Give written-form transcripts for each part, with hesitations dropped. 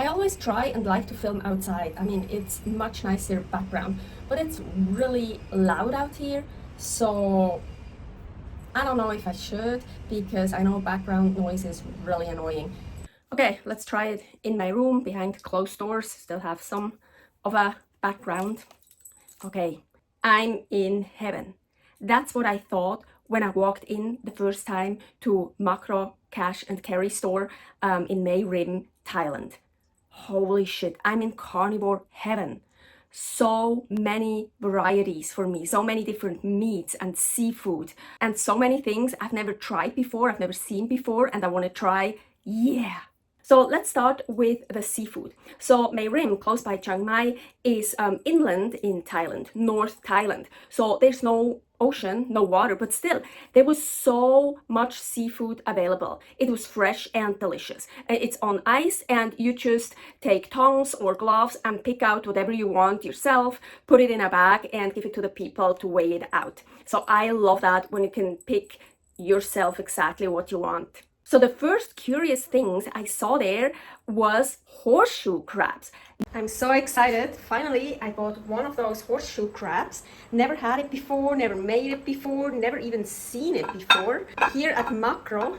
I always try and like to film outside. I mean, it's much nicer background, but it's really loud out here. So I don't know if I should, because I know background noise is really annoying. Okay, let's try it in my room behind closed doors. Still have some of a background. Okay, I'm in heaven. That's what I thought when I walked in the first time to Macro Cash and Carry store in Mae Rim, Thailand. Holy shit, I'm in carnivore heaven. So many varieties for me, so many different meats and seafood, and so many things I've never tried before, I've never seen before, and I want to try. Yeah. So let's start with the seafood. So Mae Rim, close by Chiang Mai, is inland in Thailand, North Thailand. So there's no ocean, no water, but still there was so much seafood available. It was fresh and delicious. It's on ice, and you just take tongs or gloves and pick out whatever you want yourself, put it in a bag and give it to the people to weigh it out. So I love that, when you can pick yourself exactly what you want. So the first curious things I saw there was horseshoe crabs. I'm so excited. Finally, I bought one of those horseshoe crabs. Never had it before, never made it before, never even seen it before. Here at Macro,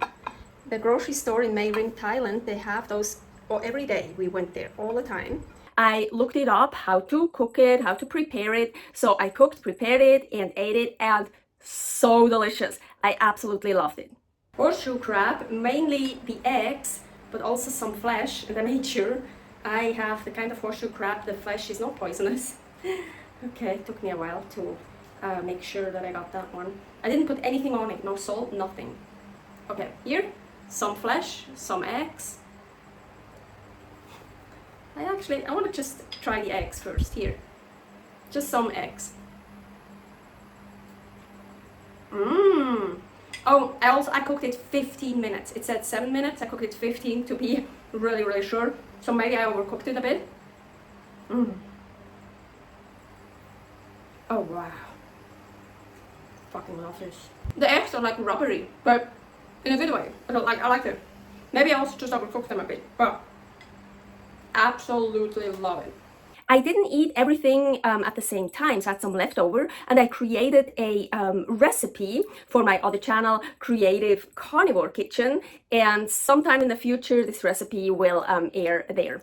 the grocery store in Mae Rim, Thailand, they have those every day. We went there all the time. I looked it up, how to cook it, how to prepare it. So I cooked, prepared it, and ate it, and so delicious. I absolutely loved it. Horseshoe crab, mainly the eggs, but also some flesh, and I made sure I have the kind of horseshoe crab, the flesh is not poisonous. Okay, it took me a while to make sure that I got that one. I didn't put anything on it, no salt, nothing. Okay, here, some flesh, some eggs. I want to just try the eggs first, here. Just some eggs. Mmm. Oh, I cooked it 15 minutes. It said 7 minutes. I cooked it 15 to be really, really sure. So maybe I overcooked it a bit. Oh, wow. Fucking love this. The eggs are like rubbery, but in a good way. I like it. Maybe I also just overcooked them a bit, but absolutely love it. I didn't eat everything at the same time, so I had some leftover, and I created a recipe for my other channel, Creative Carnivore Kitchen, and sometime in the future this recipe will air there.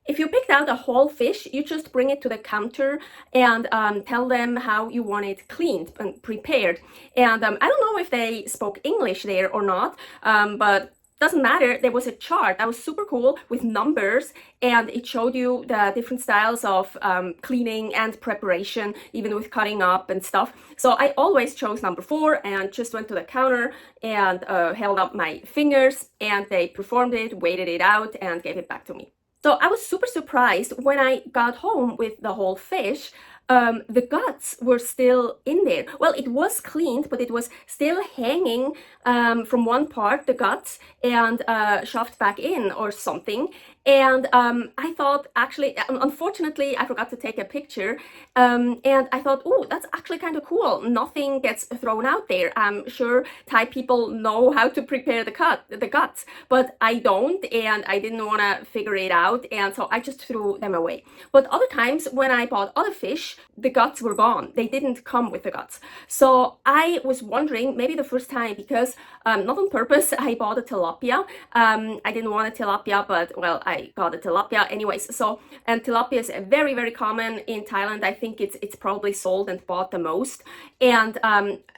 If you picked out a whole fish, you just bring it to the counter and tell them how you want it cleaned and prepared. And I don't know if they spoke English there or not, but doesn't matter. There was a chart that was super cool with numbers, and it showed you the different styles of cleaning and preparation, even with cutting up and stuff. So I always chose number 4 and just went to the counter and held up my fingers, and they performed it, weighed it out, and gave it back to me. So I was super surprised when I got home with the whole fish. The guts were still in there. Well, it was cleaned, but it was still hanging from one part, the guts, and shoved back in or something. And I thought, actually, unfortunately, I forgot to take a picture. And I thought, oh, that's actually kind of cool. Nothing gets thrown out there. I'm sure Thai people know how to prepare the guts, but I don't, and I didn't want to figure it out, and so I just threw them away. But other times when I bought other fish, the guts were gone. They didn't come with the guts. So I was wondering, maybe the first time, because not on purpose, I bought a tilapia. I didn't want a tilapia, but well, I got a tilapia anyways. So, and tilapia is very, very common in Thailand. I think it's probably sold and bought the most. And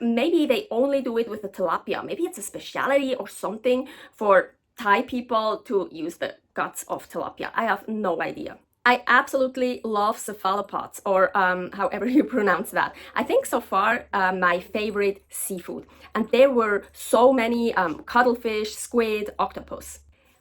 maybe they only do it with the tilapia. Maybe it's a specialty or something for Thai people to use the guts of tilapia. I have no idea. I absolutely love cephalopods, or however you pronounce that. I think so far my favorite seafood. And there were so many cuttlefish, squid, octopus.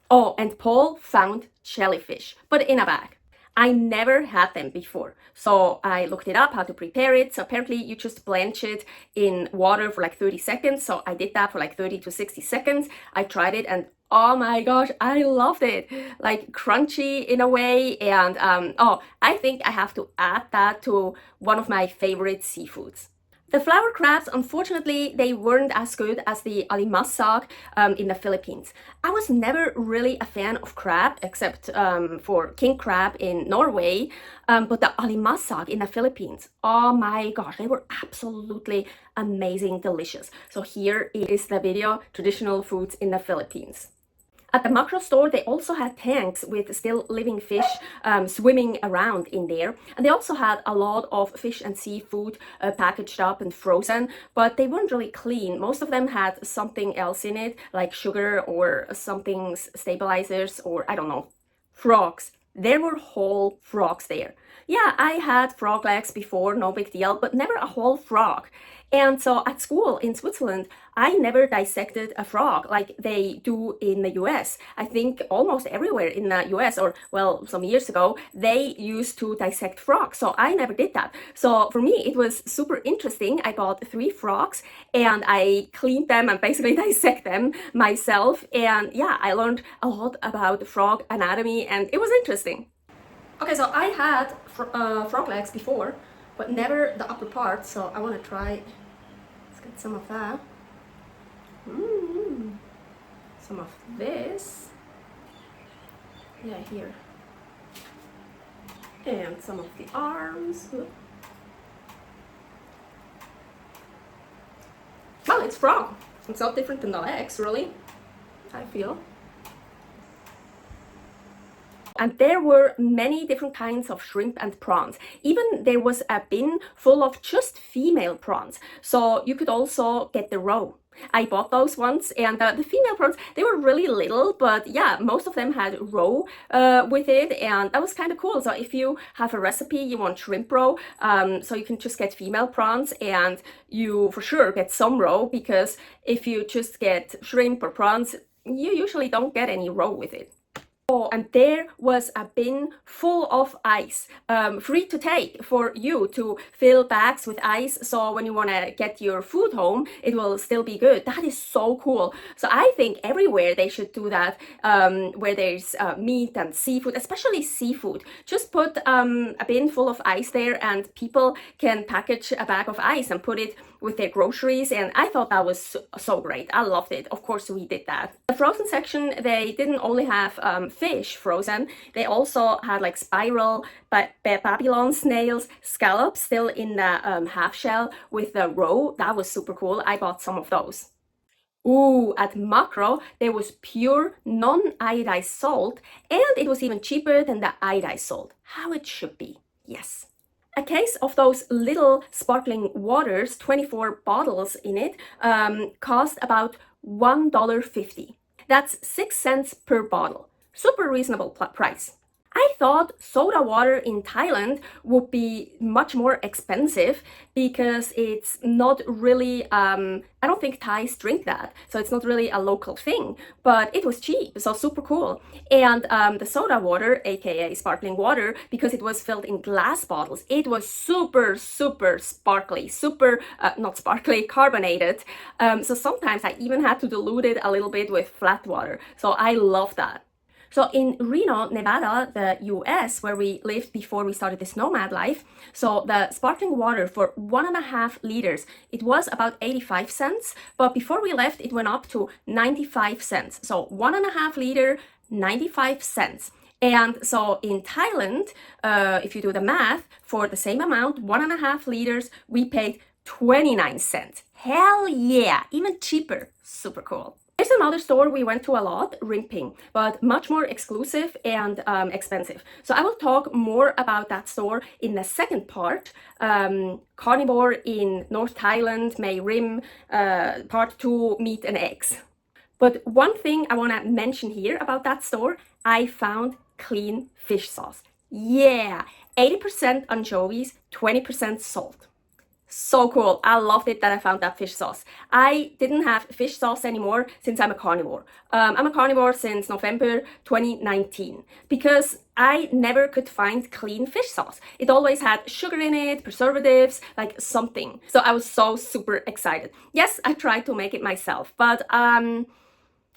Oh, and Paul found jellyfish, but in a bag. I never had them before. So I looked it up, how to prepare it. So apparently you just blanch it in water for like 30 seconds. So I did that for like 30 to 60 seconds. I tried it, and oh my gosh, I loved it. Like crunchy in a way. And oh, I think I have to add that to one of my favorite seafoods. The flower crabs, unfortunately, they weren't as good as the alimasag in the Philippines. I was never really a fan of crab, except for king crab in Norway, but the alimasag in the Philippines, oh my gosh, they were absolutely amazing, delicious. So here is the video, traditional foods in the Philippines. At the macro store, they also had tanks with still living fish swimming around in there. And they also had a lot of fish and seafood packaged up and frozen, but they weren't really clean. Most of them had something else in it, like sugar or something stabilizers, or I don't know, frogs. There were whole frogs there. Yeah, I had frog legs before, no big deal, but never a whole frog. And so at school in Switzerland, I never dissected a frog like they do in the US. I think almost everywhere in the US, or well, some years ago, they used to dissect frogs. So I never did that. So for me, it was super interesting. I got 3 frogs and I cleaned them and basically dissect them myself. And yeah, I learned a lot about frog anatomy and it was interesting. Okay, so I had frog legs before, but never the upper part, so I want to try. Let's get some of that. Some of this. Yeah, here. And some of the arms. Well, it's frog. It's not different than the legs, really, I feel. And there were many different kinds of shrimp and prawns. Even there was a bin full of just female prawns. So you could also get the roe. I bought those once, and the female prawns, they were really little, but yeah, most of them had roe with it, and that was kind of cool. So if you have a recipe, you want shrimp roe, so you can just get female prawns, and you for sure get some roe, because if you just get shrimp or prawns, you usually don't get any roe with it. Oh, and there was a bin full of ice, free to take for you to fill bags with ice. So when you want to get your food home, it will still be good. That is so cool. So I think everywhere they should do that, where there's meat and seafood, especially seafood. Just put a bin full of ice there and people can package a bag of ice and put it with their groceries, and I thought that was so great. I loved it. Of course, we did that. The frozen section, they didn't only have fish frozen, they also had like spiral Babylon snails, scallops still in the half shell with the roe. That was super cool. I bought some of those. Ooh, at Macro, there was pure non-iodized salt, and it was even cheaper than the iodized salt. How it should be. Yes. A case of those little sparkling waters, 24 bottles in it, cost about $1.50. That's 6 cents per bottle. Super reasonable price. I thought soda water in Thailand would be much more expensive because it's not really, I don't think Thais drink that, so it's not really a local thing, but it was cheap, so super cool. And the soda water, aka sparkling water, because it was filled in glass bottles, it was super sparkly, not sparkly, carbonated. So sometimes I even had to dilute it a little bit with flat water, so I love that. So in Reno, Nevada, the US, where we lived before we started this Nomad Life, so the sparkling water for 1.5 liters, it was about 85 cents, but before we left, it went up to 95 cents. So 1.5 liter, 95 cents. And so in Thailand, if you do the math, for the same amount, 1.5 liters, we paid 29 cents. Hell yeah, even cheaper. Super cool. There's another store we went to a lot, Rimping, but much more exclusive and expensive. So I will talk more about that store in the second part, Carnivore in North Thailand, Mae Rim, part 2, meat and eggs. But one thing I want to mention here about that store, I found clean fish sauce. Yeah, 80% anchovies, 20% salt. So cool. I loved it that I found that fish sauce. I didn't have fish sauce anymore since I'm a carnivore. I'm a carnivore since November 2019 because I never could find clean fish sauce. It always had sugar in it, preservatives, like something. So I was so super excited. Yes, I tried to make it myself, but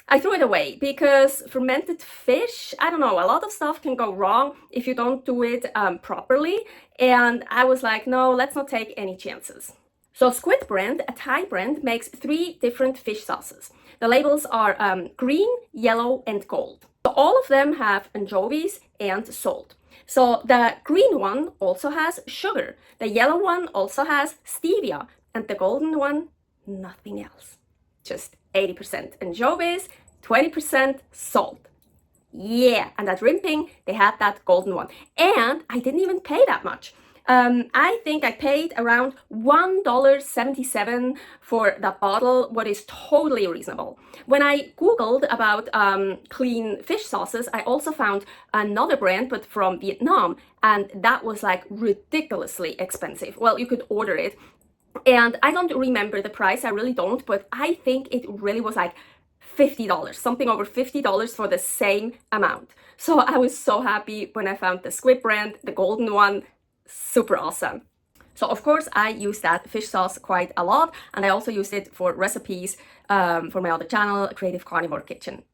I threw it away because fermented fish, I don't know, a lot of stuff can go wrong if you don't do it properly. And I was like, no, let's not take any chances. So Squid brand, a Thai brand, makes 3 different fish sauces. The labels are green, yellow, and gold. So all of them have anchovies and salt. So the green one also has sugar. The yellow one also has stevia. And the golden one, nothing else. Just 80% anchovies, 20% salt. Yeah, and at Rimping, they had that golden one. And I didn't even pay that much. I think I paid around $1.77 for that bottle, what is totally reasonable. When I Googled about clean fish sauces, I also found another brand, but from Vietnam, and that was like ridiculously expensive. Well, you could order it, and I don't remember the price, I really don't, but I think it really was like $50, something over $50 for the same amount. So I was so happy when I found the Squid brand, the golden one. Super awesome. So of course I use that fish sauce quite a lot, and I also use it for recipes for my other channel, Creative Carnivore Kitchen.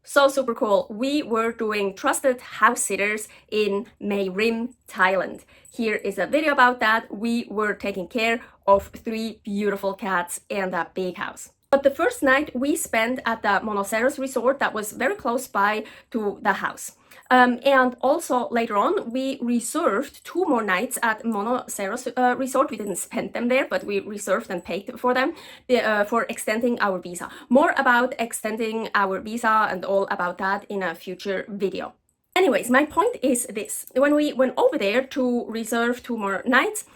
So super cool. We were doing trusted house sitters in Mae Rim, Thailand. Here is a video about that. We were taking care of 3 beautiful cats and a big house. But the first night we spent at the Monoceros resort that was very close by to the house. And also later on, we reserved 2 more nights at Monoceros resort. We didn't spend them there, but we reserved and paid for them for extending our visa. More about extending our visa and all about that in a future video. Anyways, my point is this. When we went over there to reserve 2 more nights,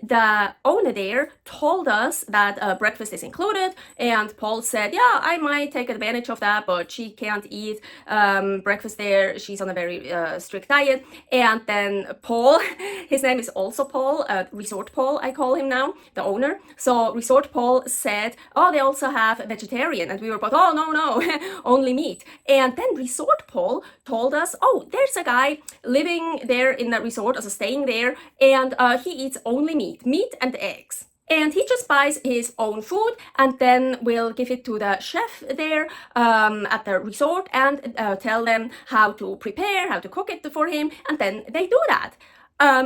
the owner there told us that breakfast is included, and Paul said, yeah, I might take advantage of that, but she can't eat breakfast there. She's on a very strict diet. And then Paul, his name is also Paul, Resort Paul, I call him now, the owner. So Resort Paul said, oh, they also have vegetarian. And we were both, oh, no, only meat. And then Resort Paul told us, oh, there's a guy living there in the resort, also staying there, and he eats only meat and eggs. And he just buys his own food and then will give it to the chef there at the resort and tell them how to prepare, how to cook it for him, and then they do that.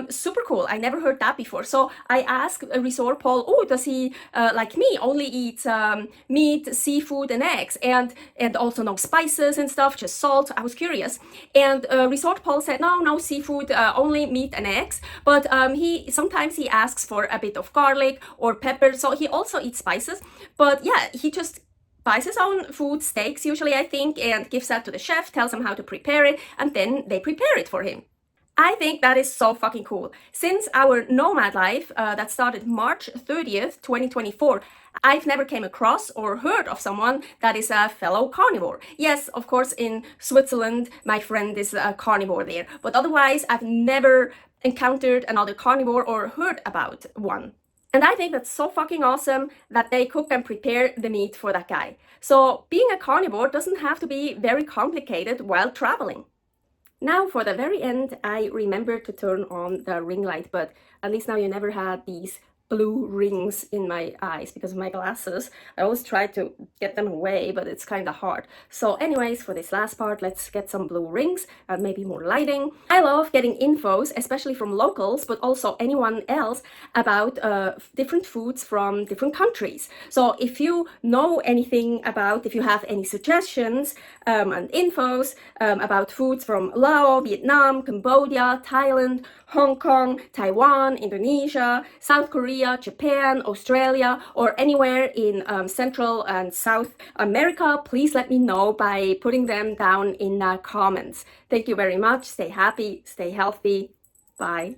Super cool. I never heard that before. So I asked Resort Paul, oh, does he, like me, only eat meat, seafood, and eggs, and also no spices and stuff, just salt? I was curious. And Resort Paul said, no seafood, only meat and eggs. But sometimes he asks for a bit of garlic or pepper. So he also eats spices. But yeah, he just buys his own food, steaks usually, I think, and gives that to the chef, tells him how to prepare it, and then they prepare it for him. I think that is so fucking cool. Since our Nomad Life that started March 30th, 2024, I've never came across or heard of someone that is a fellow carnivore. Yes, of course, in Switzerland, my friend is a carnivore there, but otherwise I've never encountered another carnivore or heard about one. And I think that's so fucking awesome that they cook and prepare the meat for that guy. So being a carnivore doesn't have to be very complicated while traveling. Now for the very end, I remembered to turn on the ring light, but at least now you never had these blue rings in my eyes because of my glasses. I always try to get them away, but it's kind of hard. So anyways, for this last part, let's get some blue rings and maybe more lighting. I love getting infos, especially from locals, but also anyone else about different foods from different countries. So if you know anything about, if you have any suggestions and infos about foods from Laos, Vietnam, Cambodia, Thailand, Hong Kong, Taiwan, Indonesia, South Korea, Japan, Australia, or anywhere in Central and South America, please let me know by putting them down in the comments. Thank you very much. Stay happy, stay healthy. Bye.